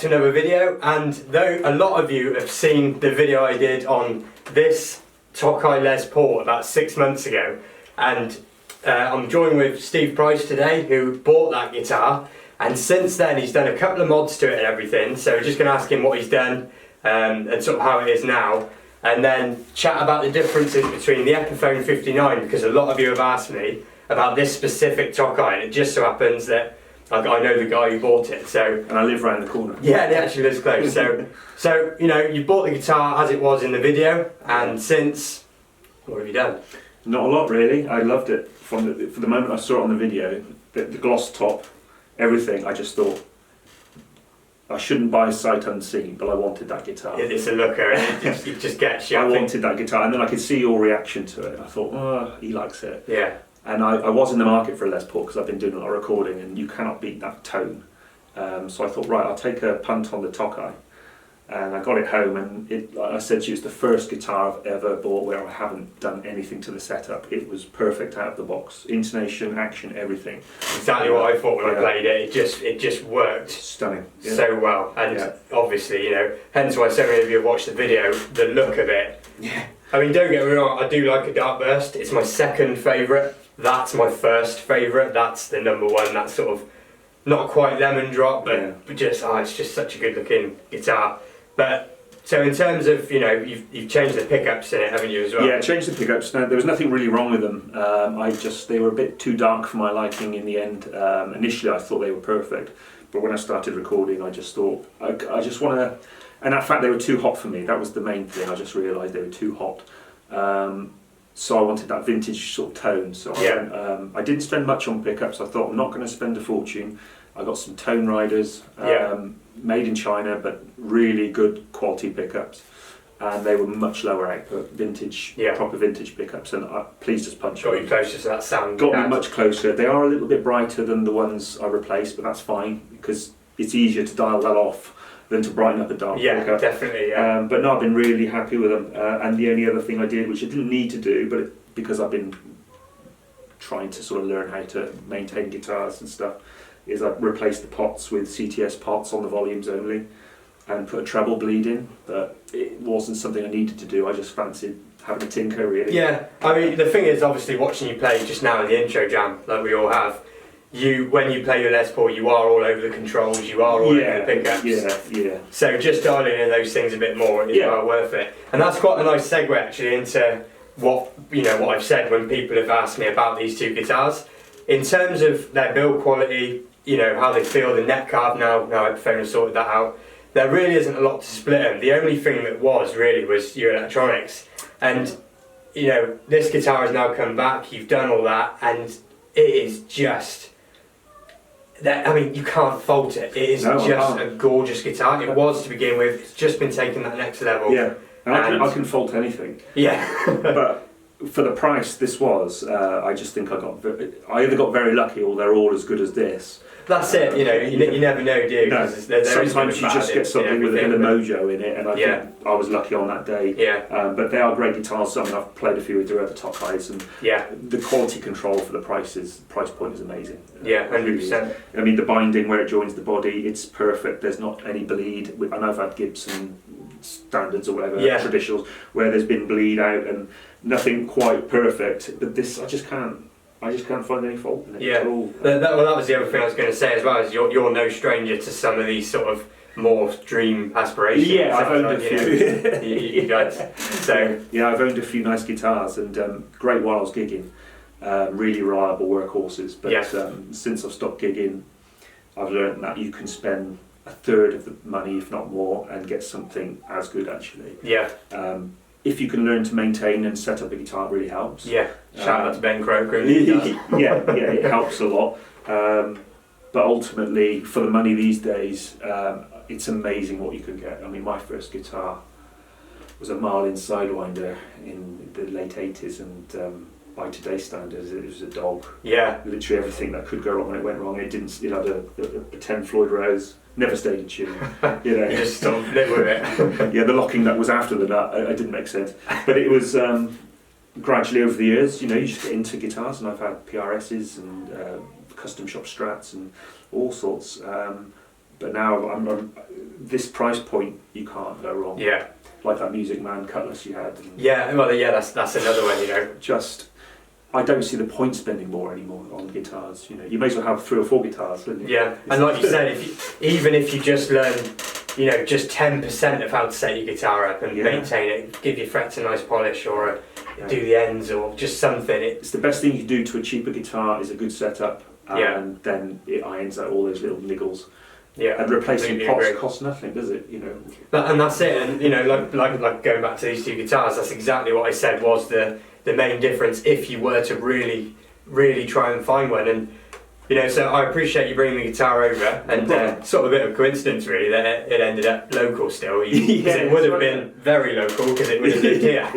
to another video, and though a lot of you have seen the video I did on this Tokai Les Paul about 6 months ago, and I'm joined with Steve Price today, who bought that guitar, and since then he's done a couple of mods to it and everything, so we're just going to ask him what he's done and sort of how it is now, and then chat about the differences between the Epiphone 59, because a lot of you have asked me about this specific Tokai, and it just so happens that I know the guy who bought it, so... And I live around the corner. Yeah, he actually lives close. So you know, you bought the guitar as it was in the video, and since, what have you done? Not a lot really. I loved it for the moment I saw it on the video. The gloss top, everything. I just thought I shouldn't buy sight unseen, but I wanted that guitar. It's a looker, and it just gets you. I wanted that guitar, and then I could see your reaction to it. I thought, oh, he likes it. Yeah. And I was in the market for a Les Paul because I've been doing a lot of recording, and you cannot beat that tone. So I thought, right, I'll take a punt on the Tokai. And I got it home, and like I said to you, it's the first guitar I've ever bought where I haven't done anything to the setup. It was perfect out of the box. Intonation, action, everything. Exactly what I thought when I played it. It just worked stunning. Yeah. So well. And obviously, you know, hence why so many of you have watched the video, the look of it. Yeah. I mean, don't get me wrong, I do like a dark burst. It's my second favourite. That's my first favourite. That's the number one. That's sort of not quite lemon drop, but just it's just such a good looking guitar. But so in terms of, you know, you've changed the pickups in it, haven't you, as well? Yeah, changed the pickups. Now, there was nothing really wrong with them. They were a bit too dark for my liking in the end. Initially, I thought they were perfect, but when I started recording, I just thought I just want to. And in fact, they were too hot for me. That was the main thing. I just realised they were too hot. So I wanted that vintage sort of tone. So I didn't spend much on pickups. I thought I'm not going to spend a fortune. I got some Tone Riders, made in China, but really good quality pickups. And they were much lower output, vintage, proper vintage pickups. And pleased as punch. Got you closer to that sound. Got me much closer. They are a little bit brighter than the ones I replaced, but that's fine because it's easier to dial that off than to brighten up a dark pickup. Yeah, definitely, but no, I've been really happy with them. And the only other thing I did, which I didn't need to do, but because I've been trying to sort of learn how to maintain guitars and stuff, is I replaced the pots with CTS pots on the volumes only and put a treble bleed in, but it wasn't something I needed to do. I just fancied having a tinker, really. Yeah, I mean, the thing is, obviously, watching you play just now in the intro jam, like we all have, when you play your Les Paul, you are all over the controls, you are all over the pickups. Yeah. So just dialing in those things a bit more is well worth it. And that's quite a nice segue actually into what I've said when people have asked me about these two guitars. In terms of their build quality, you know, how they feel, the neck carve now Epiphone has sorted that out, there really isn't a lot to split them. The only thing that was your electronics. And, you know, this guitar has now come back, you've done all that, and it is just... I mean, you can't fault it. It is just a gorgeous guitar. It was to begin with. It's just been taken that next level. Yeah, and I can fault anything. Yeah. But for the price this was, I just think I either got very lucky or they're all as good as this. That's it. You know, you never know, do you? No, sometimes you just get something with a bit of mojo in it, and I think I was lucky on that day. Yeah. But they are great guitars. I mean, I've played a few with their other Tokais, and the quality control for the price point is amazing. Yeah, 100%. I mean, the binding where it joins the body, it's perfect. There's not any bleed. I know I've had Gibson standards or whatever, traditionals, where there's been bleed out and nothing quite perfect. But this, I just can't find any fault in it at all. That was the other thing I was going to say as well, is you're no stranger to some of these sort of more dream aspirations. Yeah, I've owned a few. You guys. So yeah, I've owned a few nice guitars, and great while I was gigging. Really reliable workhorses. But since I've stopped gigging, I've learned that you can spend a third of the money, if not more, and get something as good actually. Yeah. If you can learn to maintain and set up a guitar, it really helps. Yeah, shout out to Ben Croker. It helps a lot. But ultimately, for the money these days, it's amazing what you can get. I mean, my first guitar was a Marlin Sidewinder in the late 80s, and by today's standards, it was a dog. Yeah. Literally everything that could go wrong, and it went wrong. It didn't. It had a 10 Floyd Rose. Never stayed in tune. You know. You just don't live with it. Yeah, the locking that was after the nut, it didn't make sense. But it was gradually over the years, you know, you just get into guitars, and I've had PRSs and custom shop Strats and all sorts. But now this price point, you can't go wrong. Yeah. Like that Music Man cutlass you had. And Yeah, well, yeah, that's another one, you know. I don't see the point spending more anymore on guitars. You know, you may as well have 3 or 4 guitars, wouldn't you? Yeah, and like you said, even if you just learn, you know, just 10% of how to set your guitar up and maintain it, give your frets a nice polish or do the ends or just something. It's the best thing you can do to a cheaper guitar is a good setup, and then it irons out all those little niggles. Yeah, and replacing pots costs nothing, does it? You know, and that's it. And you know, like going back to these two guitars, that's exactly what I said was the main difference if you were to really try and find one. And you know, so I appreciate you bringing the guitar over, and sort of a bit of a coincidence really that it ended up local still, because it would have been very local because it would have lived here.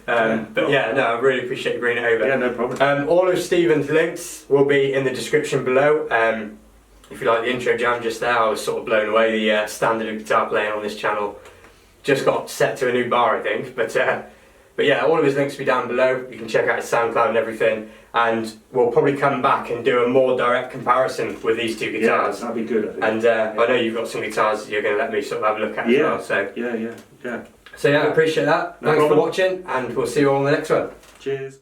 But yeah, no, I really appreciate you bringing it over. Yeah, no problem. All of Stephen's links will be in the description below. If you like the intro jam just there, I was sort of blown away. The standard of guitar playing on this channel just got set to a new bar, I think. But yeah, all of his links will be down below. You can check out his SoundCloud and everything. And we'll probably come back and do a more direct comparison with these two guitars. Yeah, that'd be good, I think. And I know you've got some guitars you're going to let me sort of have a look at as well. So yeah. So yeah, I appreciate that. No Thanks problem. for watching, and we'll see you all on the next one. Cheers.